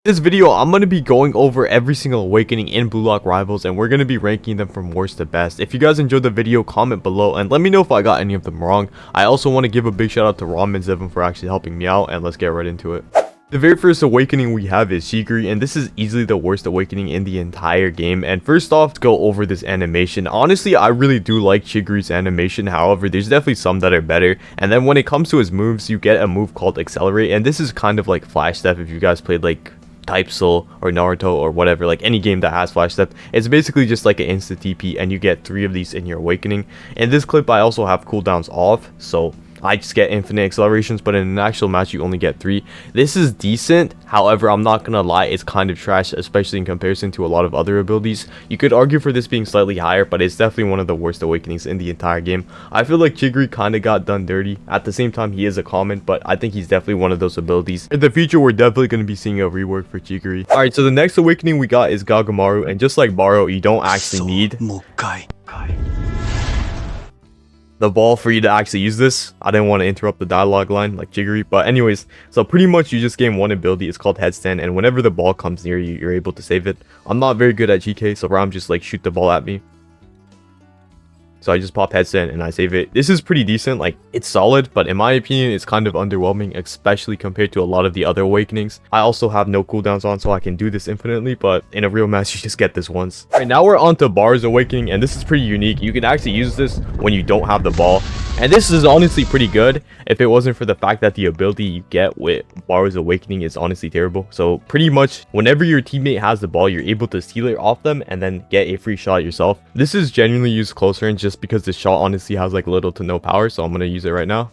This video, I'm going to be going over every single awakening in Blue Lock Rivals, and we're going to be ranking them from worst to best. If you guys enjoyed the video, comment below and let me know if I got any of them wrong. I also want to give a big shout out to Rom and Zevon for actually helping me out, and let's get right into it. The very first awakening we have is Chigiri, and this is easily the worst awakening in the entire game. And first off, to go over this animation, honestly I really do like Chigiri's animation. However, there's definitely some that are better. And then when it comes to his moves, you get a move called Accelerate, and this is kind of like Flash Step if you guys played like Type Soul or Naruto or whatever, like any game that has Flash Step. It's basically just like an instant TP, and you get 3 of these in your awakening. In this clip I also have cooldowns off, so I just get infinite accelerations, but in an actual match you only get 3. This is decent, however I'm not gonna lie, it's kind of trash, especially in comparison to a lot of other abilities. You could argue for this being slightly higher, but it's definitely one of the worst awakenings in the entire game. I feel like Chigiri kind of got done dirty. At the same time, he is a common, but I think he's definitely one of those abilities. In the future, we're definitely going to be seeing a rework for Chigiri. Alright, so the next awakening we got is Gagamaru, and just like Barou, you don't actually need the ball for you to actually use this. I didn't want to interrupt the dialogue line like Chigiri, but anyways, so pretty much you just gain one ability. It's called Headstand, and whenever the ball comes near you, you're able to save it. I'm not very good at GK, so Ram just like shoot the ball at me. So I just pop Headstand and I save it. This is pretty decent, like it's solid, but in my opinion it's kind of underwhelming, especially compared to a lot of the other awakenings. I also have no cooldowns on, so I can do this infinitely, but in a real match you just get this once. Alright, now we're on to Barou's awakening, and this is pretty unique. You can actually use this when you don't have the ball, and this is honestly pretty good if it wasn't for the fact that the ability you get with Barou's awakening is honestly terrible. So pretty much whenever your teammate has the ball, you're able to steal it off them and then get a free shot yourself. This is genuinely used close range just because this shot honestly has like little to no power, so I'm gonna use it right now.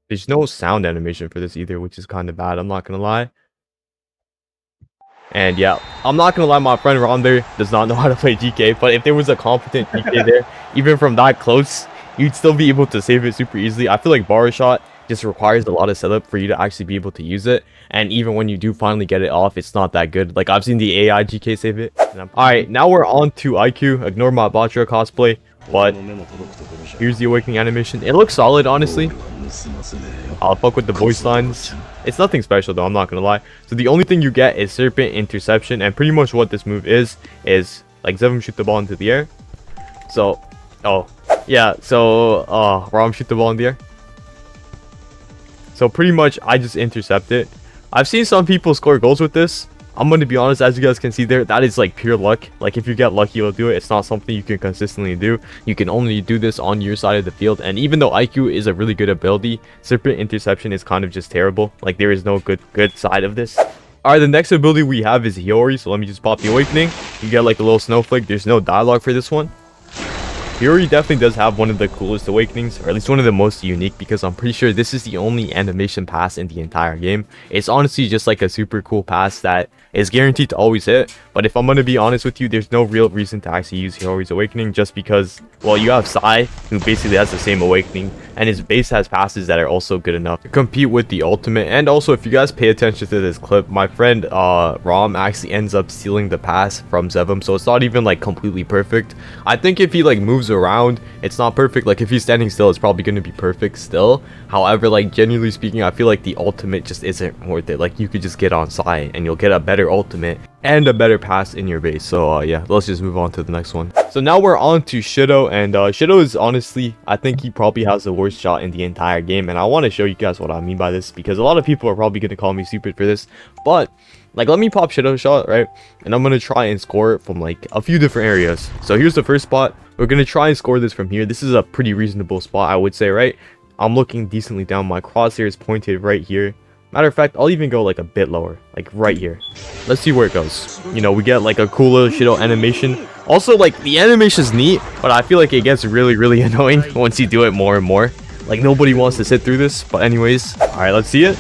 There's no sound animation for this either, which is kind of bad, I'm not gonna lie. And yeah, I'm not gonna lie, my friend Ron there does not know how to play GK, but if there was a competent GK there, even from that close, you'd still be able to save it super easily. I feel like Barou shot just requires a lot of setup for you to actually be able to use it, and even when you do finally get it off, it's not that good. Like I've seen the AI GK save it. Alright, now we're on to Aiku. Ignore my Bachira cosplay, but here's the awakening animation. It looks solid, honestly. I'll fuck with the voice lines. It's nothing special though, I'm not gonna lie. So the only thing you get is Serpent Interception, and pretty much what this move is like Zevon shoot the ball into the air. So Rom shoot the ball in the air. So pretty much I just intercept it. I've seen some people score goals with this. I'm going to be honest, as you guys can see there, that is like pure luck. Like if you get lucky, you'll do it. It's not something you can consistently do. You can only do this on your side of the field. And even though Aiku is a really good ability, Serpent Interception is kind of just terrible. Like there is no good side of this. Alright, the next ability we have is Hiori. So let me just pop the awakening. You get like a little snowflake. There's no dialogue for this one. Hiori definitely does have one of the coolest awakenings, or at least one of the most unique, because I'm pretty sure this is the only animation pass in the entire game. It's honestly just like a super cool pass that is guaranteed to always hit. But if I'm going to be honest with you, there's no real reason to actually use Hiori's awakening, just because, well, you have Sai, who basically has the same awakening, and his base has passes that are also good enough to compete with the ultimate. And also, if you guys pay attention to this clip, my friend Rom actually ends up stealing the pass from Zevon, so it's not even like completely perfect. I think if he like moves around, it's not perfect. Like if he's standing still, it's probably going to be perfect still. However, like generally speaking, I feel like the ultimate just isn't worth it. Like you could just get on Sai and you'll get a better ultimate and a better pass in your base. So yeah, let's just move on to the next one. So now we're on to Shidou, and Shidou is honestly, I think he probably has the worst shot in the entire game, and I want to show you guys what I mean by this, because a lot of people are probably going to call me stupid for this, but like let me pop Shidou shot, right, and I'm going to try and score it from like a few different areas. So here's the first spot. We're going to try and score this from here. This is a pretty reasonable spot, I would say, right? I'm looking decently down. My crosshair is pointed right here. Matter of fact, I'll even go like a bit lower, like right here. Let's see where it goes. You know, we get like a cool little Shidou animation. Also, like the animation is neat, but I feel like it gets really annoying once you do it more and more. Like nobody wants to sit through this, but anyways. All right, let's see it.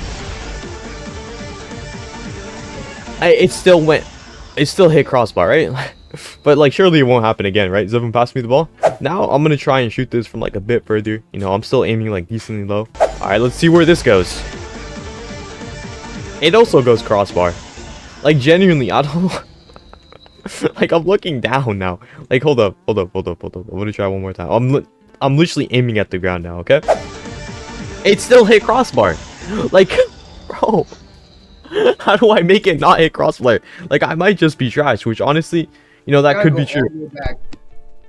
It still hit crossbar, right? But like surely it won't happen again, right? Zevon passed me the ball. Now I'm gonna try and shoot this from like a bit further. You know, I'm still aiming like decently low. All right, let's see where this goes. It also goes crossbar. Like genuinely, I don't like I'm looking down now. Like hold up. I'm gonna try one more time. I'm literally aiming at the ground now, okay? It still hit crossbar. Like Bro, how do I make it not hit crossfire? Like, I might just be trash, which honestly, you know, that could be true.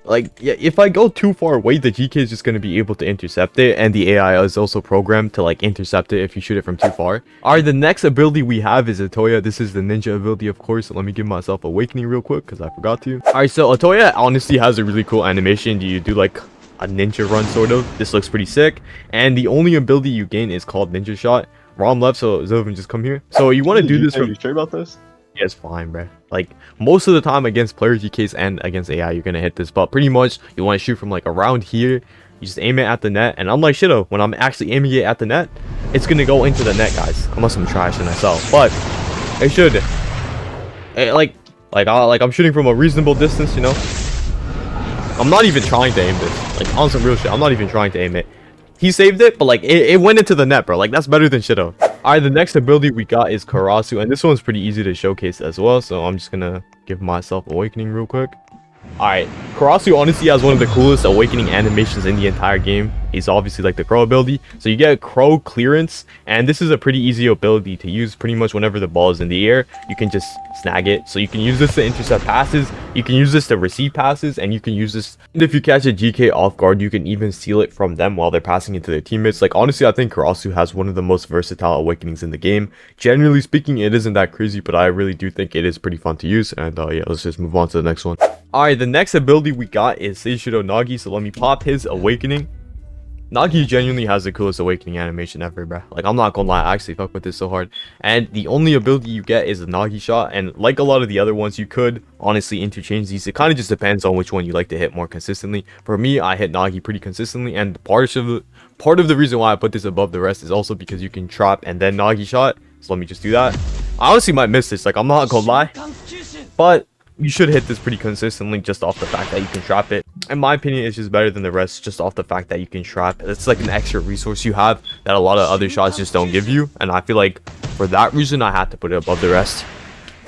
Like, yeah, if I go too far away, the GK is just going to be able to intercept it, and the AI is also programmed to, like, intercept it if you shoot it from too far. Alright, the next ability we have is Otoya. This is the ninja ability, of course, so let me give myself Awakening real quick, because I forgot to. Alright, so Otoya honestly has a really cool animation. You do, like, a ninja run, sort of. This looks pretty sick, and the only ability you gain is called Ninja Shot. Rom left, so Zilvin just come here. So you want to do this from... You sure about this? Yeah, it's fine, bruh. Like, most of the time against player GKs and against AI, you're gonna hit this. But pretty much, you want to shoot from, like, around here. You just aim it at the net. And unlike Shidou, when I'm actually aiming it at the net, it's gonna go into the net, guys. Unless I'm trashing myself. But, it should... I'm shooting from a reasonable distance, you know? I'm not even trying to aim this. Like, on some real shit, I'm not even trying to aim it. He saved it, but, like, it went into the net, bro. Like, that's better than Shidou. Alright, the next ability we got is Karasu, and this one's pretty easy to showcase as well, so I'm just gonna give myself Awakening real quick. Alright, Karasu honestly has one of the coolest Awakening animations in the entire game. He's obviously like the Crow ability, so you get Crow Clearance, and this is a pretty easy ability to use. Pretty much whenever the ball is in the air, you can just snag it. So you can use this to intercept passes, you can use this to receive passes, and you can use this, and if you catch a GK off guard, you can even steal it from them while they're passing it to their teammates. Like, honestly, I think Karasu has one of the most versatile Awakenings in the game. Generally speaking, it isn't that crazy, but I really do think it is pretty fun to use. And yeah, let's just move on to the next one. Alright, the next ability we got is Seishido Nagi, so let me pop his Awakening. Nagi genuinely has the coolest Awakening animation ever, bruh. Like, I'm not gonna lie, I actually fuck with this so hard. And the only ability you get is the Nagi shot, and like a lot of the other ones, you could honestly interchange these. It kind of just depends on which one you like to hit more consistently. For me, I hit Nagi pretty consistently, and part of the reason why I put this above the rest is also because you can trap and then Nagi shot. So let me just do that. I honestly might miss this, like, I'm not gonna lie, but you should hit this pretty consistently just off the fact that you can trap it. In my opinion, it's just better than the rest just off the fact that you can trap. It's like an extra resource you have that a lot of other shots just don't give you, and I feel like for that reason I had to put it above the rest.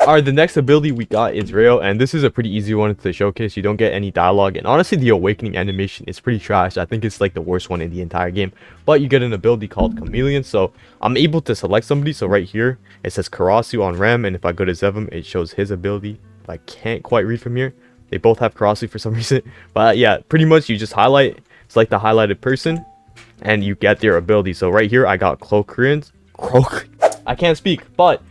Alright, the next ability we got is Rail, and this is a pretty easy one to showcase. You don't get any dialogue, and honestly the Awakening animation is pretty trash. I think it's like the worst one in the entire game, but you get an ability called Chameleon. So I'm able to select somebody. So right here it says Karasu on Ram, and if I go to Zevim, it shows his ability. I can't quite read from here. They both have Karasu for some reason, but yeah, pretty much you just highlight, it's like the highlighted person, and you get their ability. So right here I got Cloak, I can't speak, but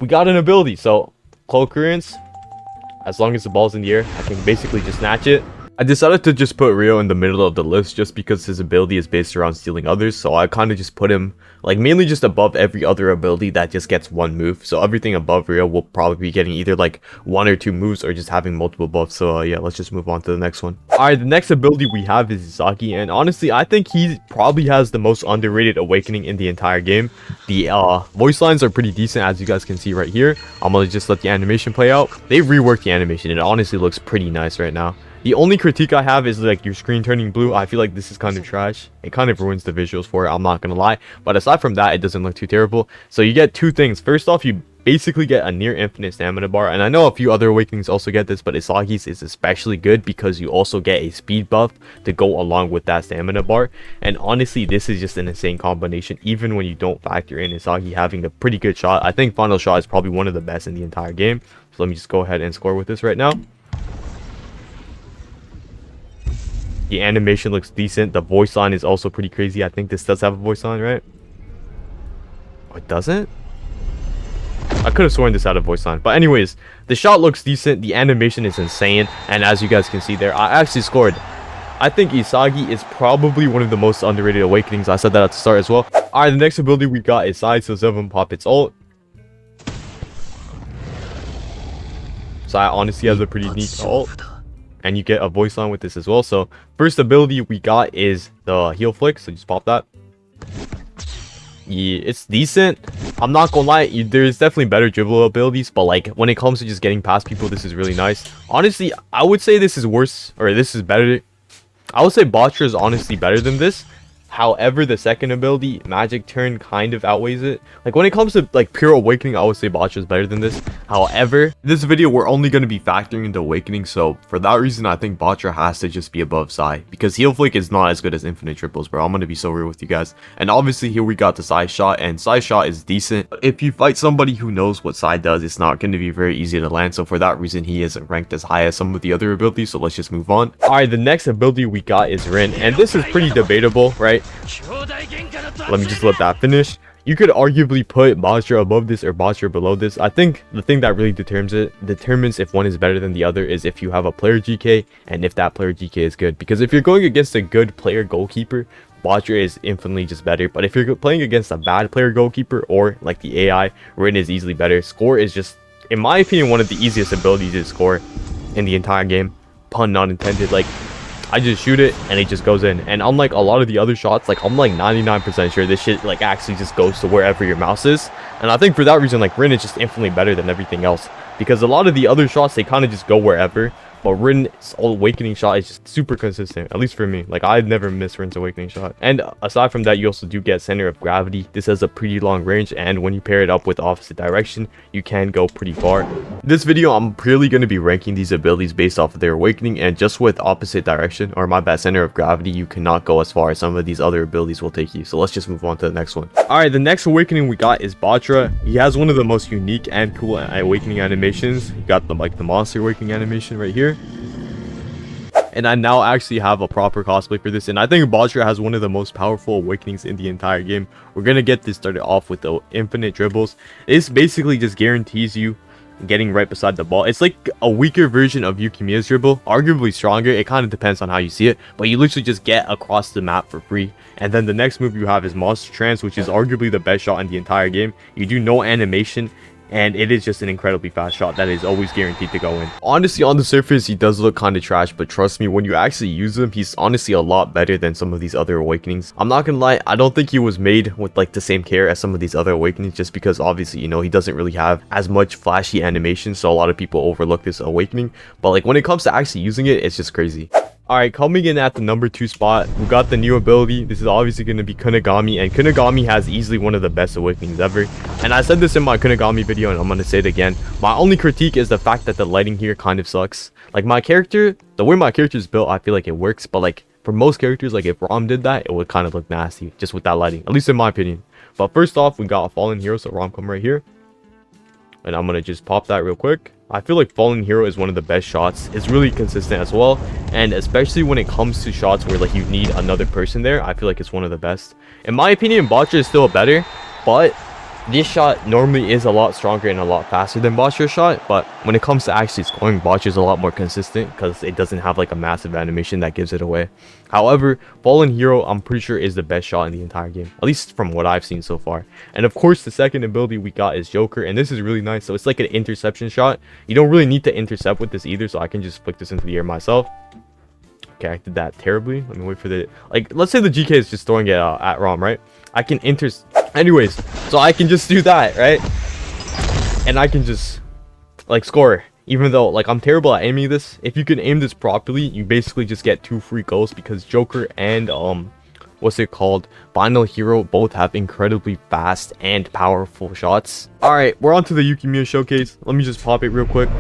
we got an ability. So Cloak, as long as the ball's in the air, I can basically just snatch it. I decided to just put Rio in the middle of the list just because his ability is based around stealing others, so I kind of just put him like mainly just above every other ability that just gets one move. So everything above Rio will probably be getting either like 1 or 2 moves or just having multiple buffs. So yeah, let's just move on to the next one. Alright, the next ability we have is Isagi, and honestly I think he probably has the most underrated Awakening in the entire game. The voice lines are pretty decent, as you guys can see right here. I'm gonna just let the animation play out. They've reworked the animation, it honestly looks pretty nice right now. The only critique I have is like your screen turning blue. I feel like this is kind of trash. It kind of ruins the visuals for it, I'm not gonna lie. But aside from that, it doesn't look too terrible. So you get 2 things. First off, you basically get a near infinite stamina bar, and I know a few other Awakenings also get this, but Isagi's is especially good because you also get a speed buff to go along with that stamina bar. And honestly, this is just an insane combination, even when you don't factor in Isagi having a pretty good shot. I think Final Shot is probably one of the best in the entire game. So let me just go ahead and score with this right now. The animation looks decent. The voice line is also pretty crazy. I think this does have a voice line, right? Oh, it doesn't? I could have sworn this had a voice line. But anyways, the shot looks decent. The animation is insane. And as you guys can see there, I actually scored. I think Isagi is probably one of the most underrated Awakenings. I said that at the start as well. Alright, the next ability we got is Side, so Zevim pop its ult. Sai honestly has a pretty neat ult. And you get a voice line with this as well. So first ability we got is the heal flick, so just pop that. Yeah, it's decent. I'm not gonna lie, there's definitely better dribble abilities, but like when it comes to just getting past people, this is really nice. Honestly, I would say this is worse, or this is better. I would say Bachira is honestly better than this. However, the second ability, Magic Turn, kind of outweighs it. Like when it comes to like pure Awakening, I would say Bachira is better than this. However, in this video we're only going to be factoring into Awakening, so for that reason I think Bachira has to just be above Sai, because Heal Flick is not as good as Infinite Triples, bro. I'm going to be so real with you guys. And obviously here we got the Sai shot, and Sai shot is decent. If you fight somebody who knows what Sai does, it's not going to be very easy to land, so for that reason he isn't ranked as high as some of the other abilities, so let's just move on. Alright, the next ability we got is Rin, and this is pretty debatable, right? Let me just let that finish. You could arguably put Bachira above this or Bachira below this. I think the thing that really determines if one is better than the other is if you have a player GK and if that player GK is good. Because if you're going against a good player goalkeeper, Bachira is infinitely just better. But if you're playing against a bad player goalkeeper or like the AI, Rin is easily better. Score is just, in my opinion, one of the easiest abilities to score in the entire game. Pun not intended. Like, I just shoot it and it just goes in. And unlike a lot of the other shots, like I'm like 99% sure this shit like actually just goes to wherever your mouse is. And I think for that reason, like Rin is just infinitely better than everything else, because a lot of the other shots, they kind of just go wherever. But Rin's Awakening shot is just super consistent, at least for me. Like, I'd never miss Rin's Awakening shot. And aside from that, you also do get Center of Gravity. This has a pretty long range, and when you pair it up with Opposite Direction, you can go pretty far. This video, I'm purely going to be ranking these abilities based off of their Awakening, and just with Opposite Direction, or my bad, Center of Gravity, you cannot go as far as some of these other abilities will take you. So let's just move on to the next one. Alright, the next Awakening we got is Bachira. He has one of the most unique and cool Awakening animations. You got the Monster Awakening animation right here. And I now actually have a proper cosplay for this, and I think Bachira has one of the most powerful Awakenings in the entire game. We're gonna get this started off with the Infinite Dribbles. This basically just guarantees you getting right beside the ball. It's like a weaker version of Yukimiya's dribble, arguably stronger. It kind of depends on how you see it, but you literally just get across the map for free. And then the next move you have is Monster Trance, which is arguably the best shot in the entire game. You do no animation, and it is just an incredibly fast shot that is always guaranteed to go in. Honestly, on the surface, he does look kind of trash, but trust me, when you actually use him, he's honestly a lot better than some of these other Awakenings. I'm not gonna lie, I don't think he was made with like the same care as some of these other Awakenings, just because obviously, you know, he doesn't really have as much flashy animation, so a lot of people overlook this Awakening. But like when it comes to actually using it, it's just crazy. Alright, coming in at the number 2 spot, we got the new ability. This is obviously going to be Kunigami, and Kunigami has easily one of the best Awakenings ever. And I said this in my Kunigami video, and I'm going to say it again. My only critique is the fact that the lighting here kind of sucks. Like my character, the way my character is built, I feel like it works, but like for most characters, like if Rom did that, it would kind of look nasty just with that lighting, at least in my opinion. But first off, we got a Fallen Hero, so Rom come right here. And I'm going to just pop that real quick. I feel like Fallen Hero is one of the best shots. It's really consistent as well, and especially when it comes to shots where like you need another person there, I feel like it's one of the best. In my opinion, Bachira is still better, but this shot normally is a lot stronger and a lot faster than Bachira's shot. But when it comes to actually scoring, Bachira is a lot more consistent because it doesn't have like a massive animation that gives it away. However, Fallen Hero, I'm pretty sure, is the best shot in the entire game, at least from what I've seen so far. And of course, the second ability we got is Joker, and this is really nice. So it's like an interception shot. You don't really need to intercept with this either, so I can just flick this into the air myself. Okay, I did that terribly. Let me wait for the, like, let's say the GK is just throwing it at Rom, right? I can anyways, so I can just do that, right? And I can just like score, even though like I'm terrible at aiming this. If you can aim this properly, you basically just get 2 free goals, because Joker and what's it called, Final Hero, both have incredibly fast and powerful shots. All right, we're on to the Yukimiya showcase. Let me just pop it real quick.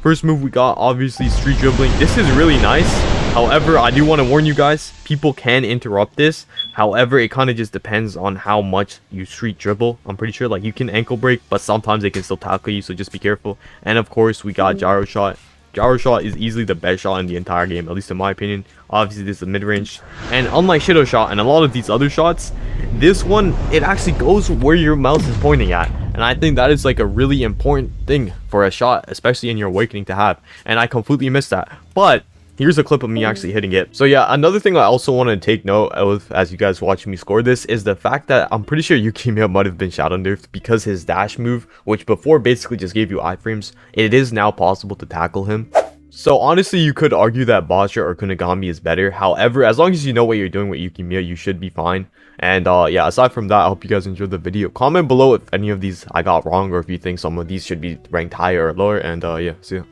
First move we got, obviously, Street Dribbling. This is really nice. However, I do want to warn you guys, people can interrupt this. However, it kind of just depends on how much you street dribble. I'm pretty sure like you can ankle break, but sometimes they can still tackle you, so just be careful. And of course, we got Gyro Shot. Gyro Shot is easily the best shot in the entire game, at least in my opinion. Obviously, this is a mid-range. And unlike Shidou Shot and a lot of these other shots, this one, it actually goes where your mouse is pointing at. And I think that is like a really important thing for a shot, especially in your Awakening, to have. And I completely missed that. But here's a clip of me actually hitting it. So yeah, another thing I also want to take note of as you guys watching me score this is the fact that I'm pretty sure Yukimiya might have been shadow nerfed, because his dash move, which before basically just gave you iframes, it is now possible to tackle him. So honestly, you could argue that Bachira or Kunigami is better. However, as long as you know what you're doing with Yukimiya, you should be fine. And yeah, aside from that, I hope you guys enjoyed the video. Comment below if any of these I got wrong, or if you think some of these should be ranked higher or lower. And yeah, see ya.